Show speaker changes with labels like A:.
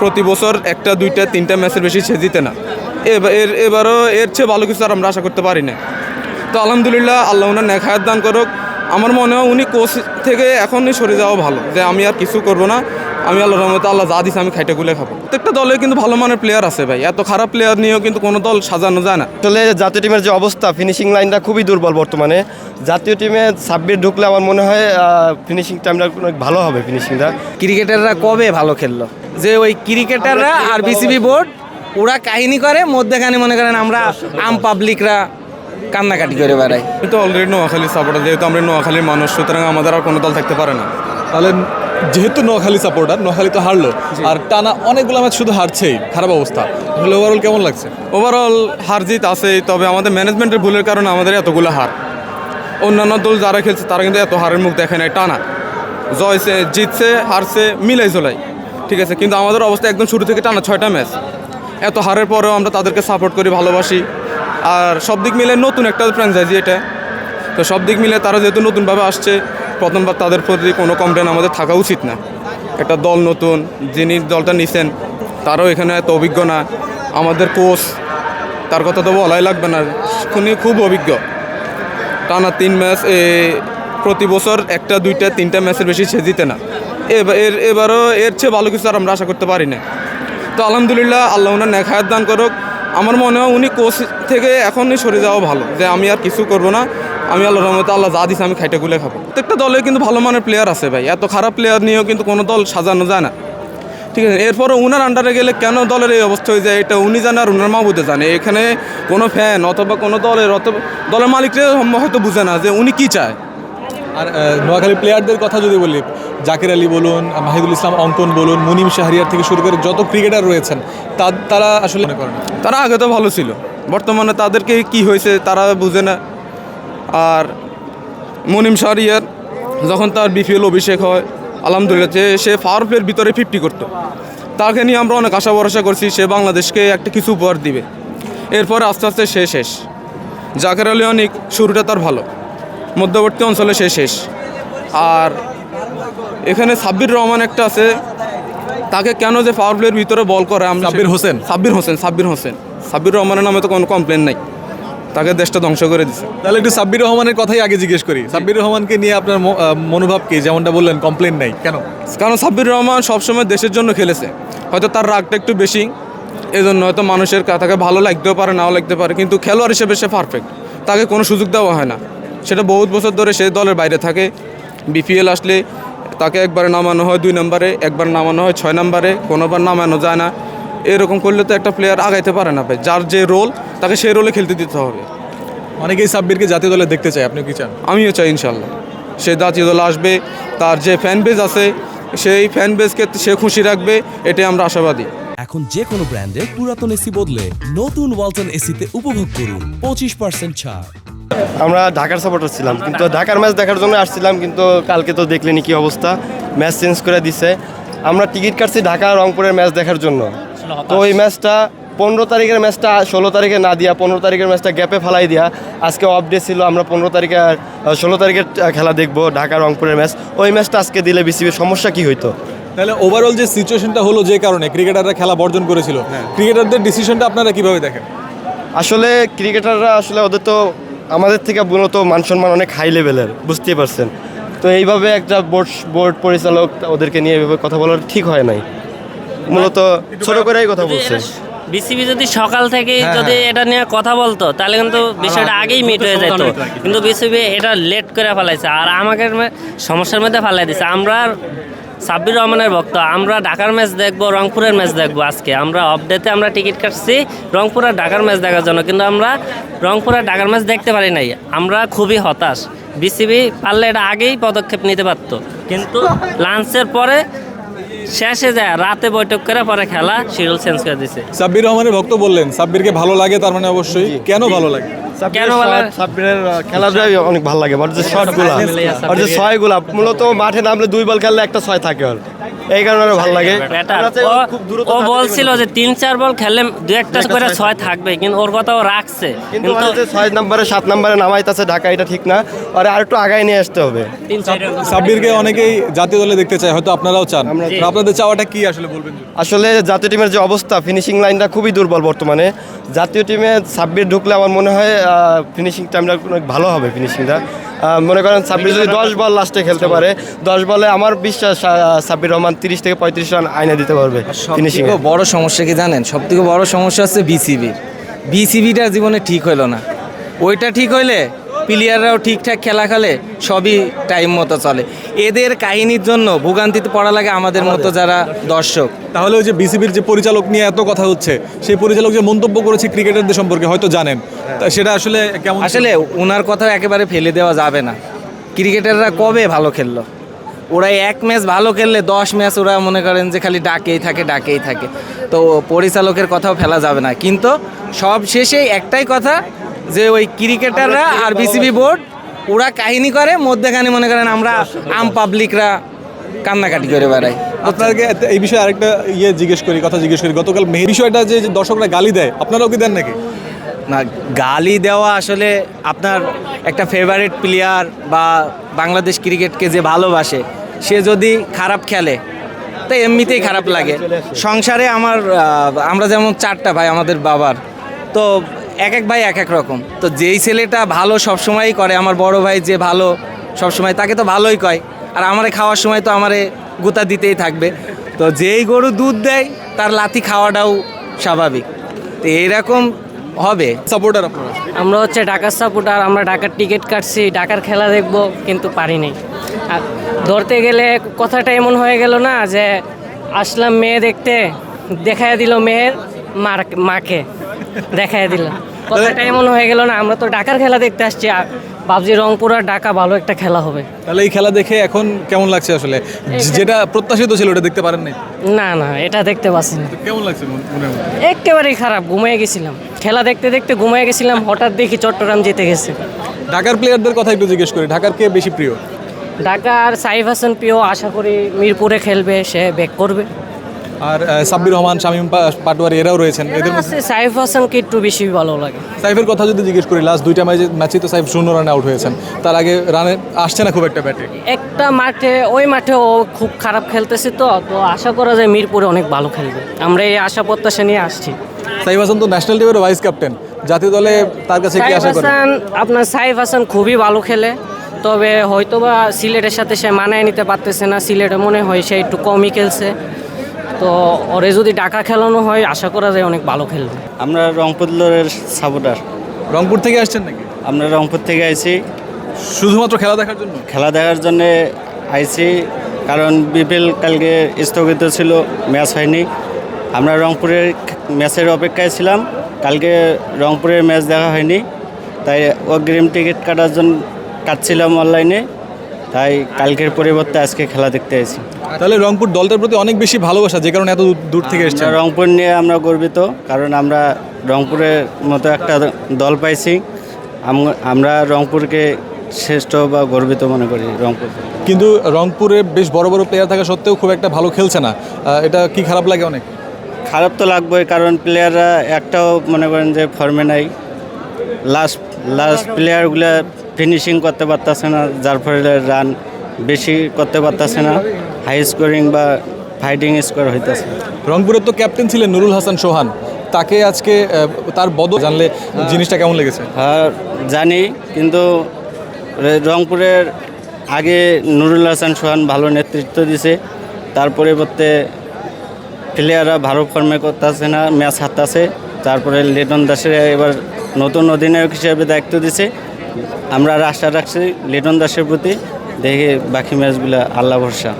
A: প্রতি বছর একটা দুইটা তিনটা ম্যাচের বেশি সে জিতে না। এবারও এর চেয়ে ভালো কিছু আর আমরা আশা করতে পারি না। তো আলহামদুলিল্লাহ, আল্লাহ ওনার নেক হায়াত দান করুক। আমার মনে হয় উনি কোচ থেকে এখনই সরে যাওয়া ভালো, যে আমি আর কিছু করব না, আমি আল্লাহর রহমতে আল্লাহ যা দিছে আমি খাইটা গুলে খাবো। প্রত্যেকটা দলে কিন্তু ভালো মানের প্লেয়ার আছে ভাই, এত খারাপ প্লেয়ার নিয়েও কিন্তু কোনো দল সাজানো যায় না।
B: আসলে জাতীয় টিমের যে অবস্থা, ফিনিশিং লাইনটা খুবই দুর্বল বর্তমানে। জাতীয় টিমে সাব্বির ঢুকলে আমার মনে হয় ফিনিশিং টাইমটা অনেক ভালো হবে ফিনিশিংটা।
C: ক্রিকেটাররা কবে ভালো খেললো যে ওই ক্রিকেটাররা আর বিসিবি বোর্ড ওরা কাহিনী করে, মধ্যেখানে মনে করেন আমরা আম পাবলিকরা কান্নাকাটি করে বেড়াই।
A: কিন্তু অলরেডি নোয়াখালীর সাপোর্টার, যেহেতু আমরা নোয়াখালীর মানুষ, সুতরাং আমাদের আর কোনো দল থাকতে পারে না।
D: তাহলে যেহেতু নোয়াখালী সাপোর্টার, নোয়াখালী তো হারলো, আর টানা অনেকগুলো ম্যাচ শুধু হারছেই, খারাপ অবস্থা। আসলে ওভারঅল কেমন লাগছে?
A: ওভারঅল হার জিত আছে, তবে আমাদের ম্যানেজমেন্টের ভুলের কারণে আমাদের এতগুলো হার। অন্যান্য দল যারা খেলছে তারা কিন্তু এত হারের মুখ দেখে নাই, টানা জয়ছে জিতছে হারছে মিলাই চলাই, ঠিক আছে। কিন্তু আমাদের অবস্থা একদম শুরু থেকে টানা 6টা ম্যাচ, এত হারের পরেও আমরা তাদেরকে সাপোর্ট করি, ভালোবাসি। আর সব দিক মিলে নতুন একটা ফ্র্যাঞ্চাইজি এটা, তো সব দিক মিলে তারা যেহেতু নতুনভাবে আসছে, প্রথমবার তাদের প্রতি কোনো কমপ্লেন আমাদের থাকা উচিত না। একটা দল নতুন, যিনি দলটা নিছেন তারাও এখানে এত অভিজ্ঞ না। আমাদের কোচ, তার কথা তো বলাই লাগবে না, উনি খুব অভিজ্ঞ। টানা 3 ম্যাচ প্রতি বছর একটা দুইটা তিনটা ম্যাচের বেশি সে জিতে না। এবারও এর চেয়ে ভালো কিছু আর আমরা আশা করতে পারি না। তো আলহামদুলিল্লাহ, আল্লাহ ওনার নেক হায়াত দান করুক। আমার মনে হয় উনি কোচ থেকে এখনই সরে যাওয়া ভালো, যে আমি আর কিছু করব না, আমি আল্লাহর রহমতে আল্লাহ যা দিছে আমি খাইটা গুলে খাবো। প্রত্যেকটা দলে কিন্তু ভালো মানের প্লেয়ার আছে ভাই, এত খারাপ প্লেয়ার নিয়েও কিন্তু কোনো দল সাজানো যায় না, ঠিক আছে। এরপরও উনার আন্ডারে গেলে কেন দলের এই অবস্থা হয়ে যায় এটা উনি জানে আর উনার মাহবুদে জানে। এখানে কোনো ফ্যান অথবা কোনো দলের মালিকরা হয়তো বুঝে না যে উনি কি চায়।
D: আর নোয়াখালী প্লেয়ারদের কথা যদি বলি, জাকির আলী বলুন, মাহিদুল ইসলাম অঙ্কন বলুন, মুনিম শাহরিয়ার থেকে শুরু করে যত ক্রিকেটার রয়েছেন, তারা আসলে মনে করেন
A: তারা আগে তো ভালো ছিল, বর্তমানে তাদেরকে কি হয়েছে তারা বুঝে না। আর মুনিম শাহরিয়ার যখন তার বিপিএল অভিষেক হয়, আলহামদুলিল্লাহ সে পাওয়ার প্লের ভিতরে 50 করতো, তাকে নিয়ে আমরা অনেক আশা ভরসা করছি সে বাংলাদেশকে একটা কিছু উপহার দিবে। এরপরে আস্তে আস্তে সে শেষ। জাকির আলী অনেক শুরুটা তার ভালো, মধ্যবর্তী অঞ্চলে সে শেষ। আর এখানে সাব্বির রহমান একটা আছে, তাকে কেন যে পাওয়ার প্লের ভিতরে বল করে আমরা সাব্বির রহমানের নামে তো কোনো কমপ্লেন নাই, তাকে দেশটা ধ্বংস করে দিছে।
D: তাহলে একটু সাব্বির রহমানের কথাই আগে জিজ্ঞেস করি। সাব্বির রহমানকে নিয়ে আপনার মনোভাব কি? যেমনটা বললেন কমপ্লেন নাই, কেন?
A: কারণ সাব্বির রহমান সবসময় দেশের জন্য খেলেছে, হয়তো তার রাগটা একটু বেশি, এই জন্য হয়তো মানুষের তাকে ভালো লাগতেও পারে নাও লাগতে পারে, কিন্তু খেলোয়াড় হিসেবে সে পারফেক্ট, তাকে কোনো সুযোগ দেওয়া হয় না। সেটা বহুত বছর ধরে সে দলের বাইরে থাকে, বিপিএল আসলে তাকে একবার নামানো হয় 2 নম্বরে, একবার নামানো হয় 6 নম্বরে, কোনোবার নামানো যায় না। এরকম করলে তো একটা প্লেয়ার আগাইতে পারে না ভাই, যার যে রোল তাকে সেই রোলে খেলতে দিতে হবে।
D: অনেকেই সাব্বিরকে জাতীয় দলে দেখতে চায়, আপনি কি চান?
A: আমিও চাই ইনশাল্লাহ সে জাতীয় দলে আসবে, তার যে ফ্যান বেজ আছে সেই ফ্যান বেজকে সে খুশি রাখবে, এটাই আমরা আশাবাদী।
E: এখন যে কোনো ব্র্যান্ডের পুরাতন এসি বদলে নতুন ওয়ালটন এসিতে উপভোগ করুন 25% ছাড়।
B: আমরা ঢাকার সাপোর্টার ছিলাম, কিন্তু ঢাকার ম্যাচ দেখার জন্য আসছিলাম, কিন্তু কালকে তো দেখলেনি কি অবস্থা, ম্যাচ চেঞ্জ করে দিছে। আমরা টিকিট কাটছি ঢাকা রংপুরের ম্যাচ দেখার জন্য, তো ওই ম্যাচটা 15 তারিখের ম্যাচটা 16 তারিখে না দিয়া 15 তারিখের ম্যাচটা গ্যাপে ফেলাই দিয়া আজকে অফ ডে ছিল, আমরা 15 তারিখে আর 16 তারিখের খেলা দেখবো ঢাকা রংপুরের ম্যাচ। ওই ম্যাচটা আজকে দিলে বিসিবির সমস্যা কি হইতো?
D: তাহলে ওভারঅল যে সিচুয়েশনটা হলো, যে কারণে ক্রিকেটাররা খেলা বর্জন করেছিল, ক্রিকেটারদের ডিসিশনটা আপনারা কিভাবে দেখেন?
B: আসলে ক্রিকেটাররা আসলে ওদের তো আমাদের থেকে মূলত মান সম্মান অনেক হাই লেভেলের, বুঝতেই পারছেন। তো এইভাবে একটা বোর্ড পরিচালক ওদেরকে নিয়ে এইভাবে কথা বলার ঠিক হয় নাই, মূলত ছোট করেই কথা বলছে।
F: বিসিবি যদি সকাল থেকে যদি এটা নিয়ে কথা বলতো তাহলে কিন্তু বিষয়টা আগেই মিট হয়ে যেত, কিন্তু বিসিবি এটা লেট করে ফেলাইছে আর আমাকে সমস্যার মধ্যে ফেলাই দিছে। আমরা সাব্বির রহমানের ভক্ত, আমরা ঢাকার ম্যাচ দেখবো, রংপুরের ম্যাচ দেখবো। আজকে আমরা অফ ডেতে আমরা টিকিট কাটছি রংপুর আর ঢাকার ম্যাচ দেখার জন্য, কিন্তু আমরা রংপুর আর ঢাকার ম্যাচ দেখতে পারি নাই। আমরা খুবই হতাশ। বিসিবি পারলে এটা আগেই পদক্ষেপ নিতে পারতো, কিন্তু লাঞ্চের পরে শেষে যায় রাতে বৈঠক করে পরে খেলা শিডিউল চেঞ্জ করে দিছে।
D: সাব্বির রহমানের ভক্ত বললেন, সাব্বিরকে ভালো লাগে, তার মানে অবশ্যই কেন ভালো লাগে?
B: সাব্বিরের খেলাটাই অনেক ভালো লাগে, ওর যে শটগুলা, ওর যে ছয়গুলা, মূলত মাঠে নামলে 2 বল খেললে একটা 6 থাকে ওর। এই কারণে আরো ভালো লাগে।
F: ব্যাটার
B: আমরা চাই
F: ও-
B: খুব দ্রুত
F: ও
B: ষাটে
F: বলছিল যে 3-4 বল খেলে 2-1টা করে 6 থাকবে, কিন্তু ওর কথা ও রাখছে।
B: কিন্তু
F: কিন্তু
B: 6 নম্বরে 7 নম্বরে নামাইতেছে ঢাকা, এটা ঠিক না। আর একটু আগায় নিয়ে আসতে হবে।
D: সাব্বিরকে অনেকেই জাতীয় দলে দেখতে চায়, হয়তো আপনারাও চান। তো আপনাদের চাওয়াটা কি আসলে বলবেন যদি?
B: আসলে জাতীয় টিমের যে অবস্থা, ফিনিশিং লাইনটা খুবই দুর্বল বর্তমানে। জাতীয় টিমে সাব্বির ঢুকলে আমার মনে হয় ফিনিশিং টাইমটা অনেক ভালো হবে। ফিনিশিংটা মনে করেন সাব্বির যদি 10 বল লাস্টে খেলতে পারে, 10 বলে আমার বিশ্বাস সাব্বির রহমান 30 থেকে 35 রান আইনে দিতে পারবে ফিনিশিং।
C: সবথেকে বড় সমস্যা কি জানেন? সবথেকে বড় সমস্যা হচ্ছে বিসিবিটা জীবনে ঠিক হইলো না। ওইটা ঠিক হইলে প্লেয়াররাও ঠিকঠাক খেলা খেলে, সবই টাইম মতো চলে। এদের কাহিনীর জন্য ভোগান্তিতে পড়া লাগে আমাদের মতো যারা দর্শক।
D: তাহলে ওই যে বিসিবির যে পরিচালক নিয়ে এত কথা হচ্ছে, সেই পরিচালক যে মন্তব্য করেছে ক্রিকেটারদের সম্পর্কে হয়তো জানেন, তা সেটা আসলে কেমন?
C: আসলে ওনার কথা একেবারে ফেলে দেওয়া যাবে না। ক্রিকেটাররা কবে ভালো খেললো? ওরা এক ম্যাচ ভালো খেললে 10 ম্যাচ ওরা মনে করেন যে খালি ডাকেই থাকে। তো পরিচালকের কথাও ফেলা যাবে না। কিন্তু সব শেষে একটাই কথা, যে ওই ক্রিকেটাররা আর বিসিবি বোর্ড ওরা কাহিনী করে, মধ্যেখানে মনে করেন আমরা আম পাবলিকরা কান্নাকাটি করে বেড়াই।
D: আপনাকে এই বিষয়ে আরেকটা জিজ্ঞেস করি। গতকাল এই বিষয়টা যে দর্শকরা গালি দেয়, আপনারাও কি দেন নাকি?
C: না, গালি দেওয়া আসলে আপনার একটা ফেভারিট প্লেয়ার বা বাংলাদেশ ক্রিকেটকে যে ভালোবাসে, সে যদি খারাপ খেলে তো এমনিতেই খারাপ লাগে। সংসারে আমরা যেমন 4টা ভাই আমাদের বাবার, তো এক এক ভাই এক এক রকম। তো যেই ছেলেটা ভালো সবসময়ই করে, আমার বড় ভাই যে ভালো সবসময়, তাকে তো ভালোই কয়। আর আমারে খাওয়ার সময় তো আমারে গুতা দিতেই থাকবে। তো যেই গরু দুধ দেয় তার লাথি খাওয়াটাও স্বাভাবিক। তো এইরকম হবে।
D: সাপোর্টার আপনারা?
G: আমরা হচ্ছে ঢাকার সাপোর্টার। আমরা ঢাকার টিকিট কাটছি, ঢাকার খেলা দেখব, কিন্তু পারি নাই। আর ধরতে গেলে কথাটা এমন হয়ে গেল না যে আসলাম মেয়ে দেখতে, দেখায় দিল মেয়ের মাকে দেখায় দিল। কথাটা এমন হয়ে গেল না? আমরা তো ঢাকার খেলা দেখতে আসছি, আর ভাবছি রংপুর আর ঢাকা ভালো একটা খেলা হবে।
D: তাহলে এই খেলা দেখে এখন কেমন লাগছে আসলে? যেটা প্রত্যাশিত ছিল ওটা দেখতে পারেন নাই?
G: না, এটা দেখতে পাচ্ছি না।
D: কেমন লাগছে মনে হয়?
G: একেবারেই খারাপ। ঘুমিয়ে গেছিলাম, খেলা দেখতে দেখতে ঘুমিয়ে গেছিলাম। হঠাৎ দেখি চট্টগ্রাম জিতে গেছে।
D: ঢাকার প্লেয়ারদের কথা একটু জিজ্ঞেস করি, ঢাকার কে বেশি প্রিয়?
G: ঢাকার সাইফ হাসান প্রিয়। আশা করি মিরপুরে খেলবে, সে ব্যাক করবে।
D: আর সাব্বির রহমান, শামীম পাটোয়ারি এরাও রয়েছেন। এদের মধ্যে
G: সাইফ হাসানকে একটু বেশি ভালো লাগে।
D: সাইফের কথা যদি জিজ্ঞেস করি, লাস্ট 2টা ম্যাচেই তো সাইফ 0 রানে আউট হয়েছেন। তার আগে রানে আসছে না খুব একটা ব্যাটে।
G: একটা মাঠে, ওই মাঠে ও খুব খারাপ খেলতেছে। তো আশা করা যায় মিরপুরে অনেক ভালো খেলবে। আমরা এই আশা প্রত্যাশা নিয়ে আসছি।
D: সাইফ হাসান তো ন্যাশনাল টিমের ভাইস ক্যাপ্টেন, জাতীয় দলে তার কাছে কি আশা করেন?
G: সাইফ হাসান খুবই ভালো খেলে, তবে হয়তোবা সিলেটের সাথে সে মানায় নিতে পারতেছে না। সিলেটে মনে হয় সে একটু কমই খেলছে। তো ওরে যদি ঢাকা খেলানো হয়, আশা করা যায় অনেক ভালো খেলবে।
H: আমরা রংপুরের সাপোর্টার।
D: রংপুর থেকে আসছেন নাকি?
H: আমরা রংপুর থেকে আইছি
D: শুধুমাত্র খেলা দেখার জন্য?
H: খেলা দেখার জন্য আইছি, কারণ বিপিএল কালকে স্থগিত ছিল, ম্যাচ হয়নি। আমরা রংপুরের ম্যাচের অপেক্ষায় ছিলাম। কালকে রংপুরের ম্যাচ দেখা হয়নি, তাই অগ্রিম টিকিট কাটছিলাম অনলাইনে, তাই কালকের পরিবর্তে আজকে খেলা দেখতে আইছি।
D: তাহলে রংপুর দলটার প্রতি অনেক বেশি ভালোবাসা, যে কারণে এত দূর থেকে এসেছেন?
H: রংপুর নিয়ে আমরা গর্বিত, কারণ আমরা রংপুরের মতো একটা দল পাইছি। আমরা রংপুরকে শ্রেষ্ঠ বা গর্বিত মনে করি রংপুর।
D: কিন্তু রংপুরে বেশ বড় বড় প্লেয়ার থাকা সত্ত্বেও খুব একটা ভালো খেলছে না, এটা কি খারাপ লাগে? অনেক
H: খারাপ তো লাগবেই, কারণ প্লেয়াররা একটাও মনে করেন যে ফর্মে নাই। লাস্ট প্লেয়ারগুলো ফিনিশিং করতে পারতেছে না, যার ফলে রান বেশি করতে পারতেছে না, হাই স্কোরিং বা ফাইটিং স্কোর হইতেছে।
D: রংপুরের তো ক্যাপ্টেন ছিলেন নুরুল হাসান সোহান, তাকে আজকে তার বদল জানলে জিনিসটা কেমন লেগেছে?
H: হ্যাঁ জানি, কিন্তু রংপুরের আগে নুরুল হাসান সোহান ভালো নেতৃত্ব দিছে, তার পরিবর্তে প্লেয়াররা ভালো ফর্মে করতেছে না, ম্যাচ হারতেছে। তারপরে লিটন দাসের এবার নতুন অধিনায়ক হিসেবে দায়িত্ব দিছে। আমরা আশা রাখছি লিটন দাসের প্রতি, দেখে বাকি ম্যাচগুলো আল্লাহ ভরসা।